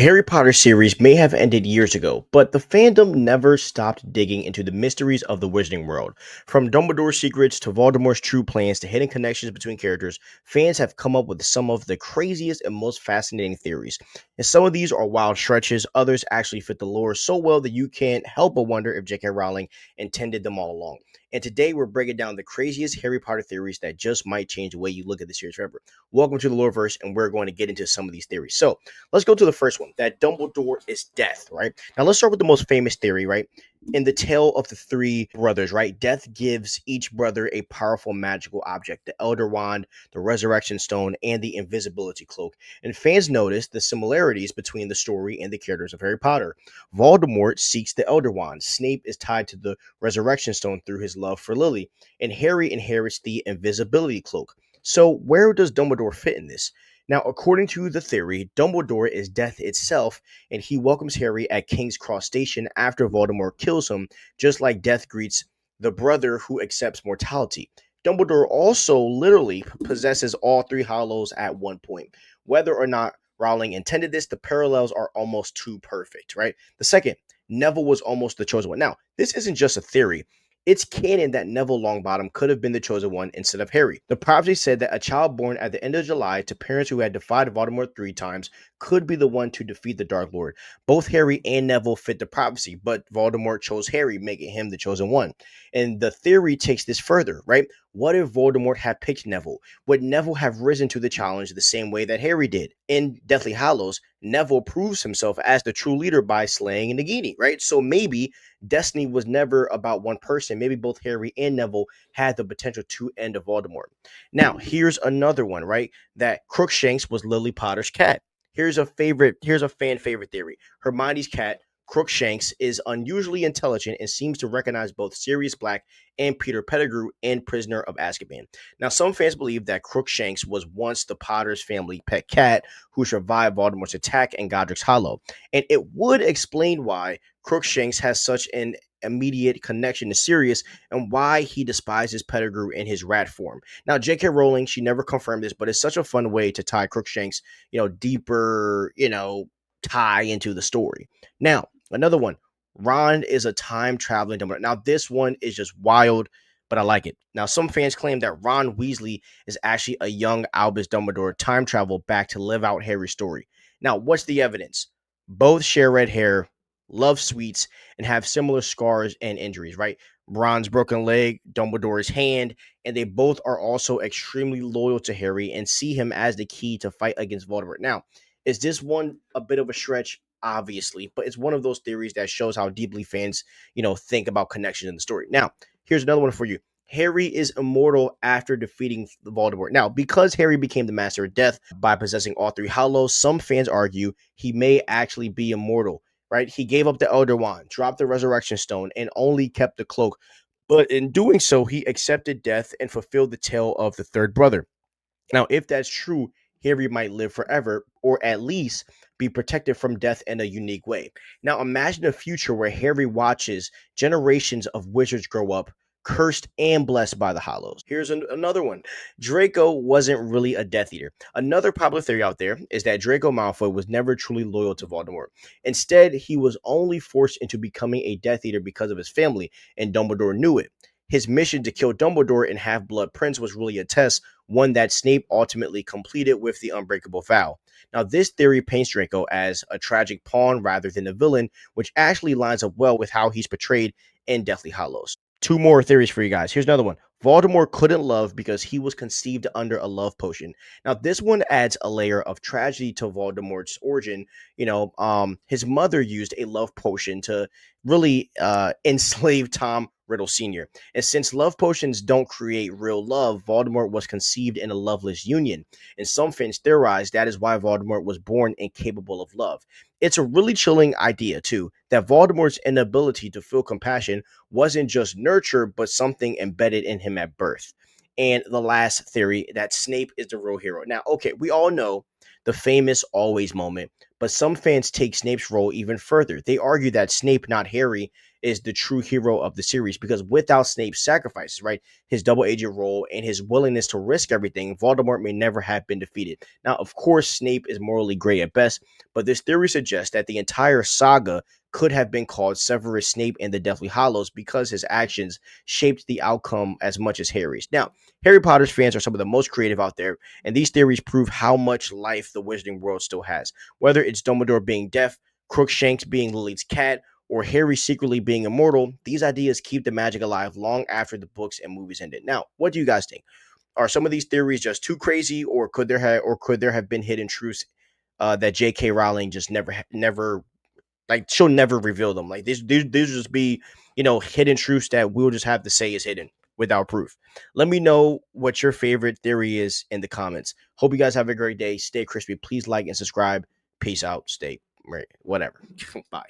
Harry Potter series may have ended years ago, but the fandom never stopped digging into the mysteries of the Wizarding world. From Dumbledore's secrets to Voldemort's true plans to hidden connections between characters, fans have come up with some of the craziest and most fascinating theories. And some of these are wild stretches, others actually fit the lore so well that you can't help but wonder if J.K. Rowling intended them all along. And today we're breaking down the craziest Harry Potter theories that just might change the way you look at the series forever. Welcome to the Loreverse, and we're going to get into some of these theories. So, let's go to the first one, that Dumbledore is death, right? Now let's start with the most famous theory, right? In the tale of the three brothers, right? Death gives each brother a powerful magical object, the Elder Wand, the Resurrection Stone, and the Invisibility Cloak. And fans notice the similarities between the story and the characters of Harry Potter. Voldemort seeks the Elder Wand. Snape is tied to the Resurrection Stone through his love for Lily. And Harry inherits the Invisibility Cloak. So where does Dumbledore fit in this? Now, according to the theory, Dumbledore is death itself, and he welcomes Harry at King's Cross Station after Voldemort kills him, just like death greets the brother who accepts mortality. Dumbledore also literally possesses all three hollows at one point. Whether or not Rowling intended this, the parallels are almost too perfect, right? The second, Neville was almost the chosen one. Now, this isn't just a theory. It's canon that Neville Longbottom could have been the chosen one instead of Harry. The prophecy said that a child born at the end of July to parents who had defied Voldemort 3 times could be the one to defeat the Dark Lord. Both Harry and Neville fit the prophecy, but Voldemort chose Harry, making him the chosen one. And the theory takes this further, right? What if Voldemort had picked Neville? Would Neville have risen to the challenge the same way that Harry did? In Deathly Hallows, Neville proves himself as the true leader by slaying Nagini, right? So maybe destiny was never about one person. Maybe both Harry and Neville had the potential to end Voldemort. Now, here's another one, right? That Crookshanks was Lily Potter's cat. Here's a fan favorite theory. Hermione's cat, Crookshanks, is unusually intelligent and seems to recognize both Sirius Black and Peter Pettigrew in Prisoner of Azkaban. Now, some fans believe that Crookshanks was once the Potter's family pet cat who survived Voldemort's attack in Godric's Hollow. And it would explain why Crookshanks has such an immediate connection to Sirius and why he despises Pettigrew in his rat form. Now, J.K. Rowling, she never confirmed this, but it's such a fun way to tie Crookshanks, deeper, tie into the story. Now, another one, Ron is a time traveling Dumbledore. Now, this one is just wild, but I like it. Now, some fans claim that Ron Weasley is actually a young Albus Dumbledore time travel back to live out Harry's story. Now, what's the evidence? Both share red hair, love sweets, and have similar scars and injuries, right? Ron's broken leg, Dumbledore's hand, and they both are also extremely loyal to Harry and see him as the key to fight against Voldemort. Now, is this one a bit of a stretch? Obviously, but it's one of those theories that shows how deeply fans, think about connection in the story. Now, here's another one for you. Harry is immortal after defeating Voldemort. Now, because Harry became the Master of Death by possessing all three hollows, some fans argue he may actually be immortal, right? He gave up the Elder Wand, dropped the Resurrection Stone, and only kept the cloak. But in doing so, he accepted death and fulfilled the tale of the third brother. Now, if that's true, Harry might live forever, or at least be protected from death in a unique way. Now, imagine a future where Harry watches generations of wizards grow up, cursed and blessed by the Hollows. Here's another one. Draco wasn't really a Death Eater. Another popular theory out there is that Draco Malfoy was never truly loyal to Voldemort. Instead, he was only forced into becoming a Death Eater because of his family, and Dumbledore knew it. His mission to kill Dumbledore and Half-Blood Prince was really a test, one that Snape ultimately completed with the Unbreakable Vow. Now, this theory paints Draco as a tragic pawn rather than a villain, which actually lines up well with how he's portrayed in Deathly Hallows. Two more theories for you guys. Here's another one. Voldemort couldn't love because he was conceived under a love potion. Now, this one adds a layer of tragedy to Voldemort's origin. His mother used a love potion to really enslave Tom Riddle Sr. And since love potions don't create real love, Voldemort was conceived in a loveless union. And some fans theorize that is why Voldemort was born incapable of love. It's a really chilling idea, too, that Voldemort's inability to feel compassion wasn't just nurture, but something embedded in him at birth. And the last theory, that Snape is the real hero. Now, okay, we all know the famous always moment, but some fans take Snape's role even further. They argue that Snape, not Harry, is the true hero of the series, because without Snape's sacrifices, right, his double agent role and his willingness to risk everything, Voldemort may never have been defeated. Now, of course, Snape is morally gray at best, but this theory suggests that the entire saga could have been called Severus Snape and the Deathly Hallows because his actions shaped the outcome as much as Harry's. Now, Harry Potter's fans are some of the most creative out there, and these theories prove how much life the Wizarding world still has. Whether it's Dumbledore being deaf, Crookshanks being Lily's cat, or Harry secretly being immortal, these ideas keep the magic alive long after the books and movies ended. Now, what do you guys think? Are some of these theories just too crazy, or could there have been hidden truths that J.K. Rowling just never like she'll never reveal them. Like these just be, hidden truths that we'll just have to say is hidden without proof. Let me know what your favorite theory is in the comments. Hope you guys have a great day. Stay crispy. Please like and subscribe. Peace out. Stay right. Whatever. Bye.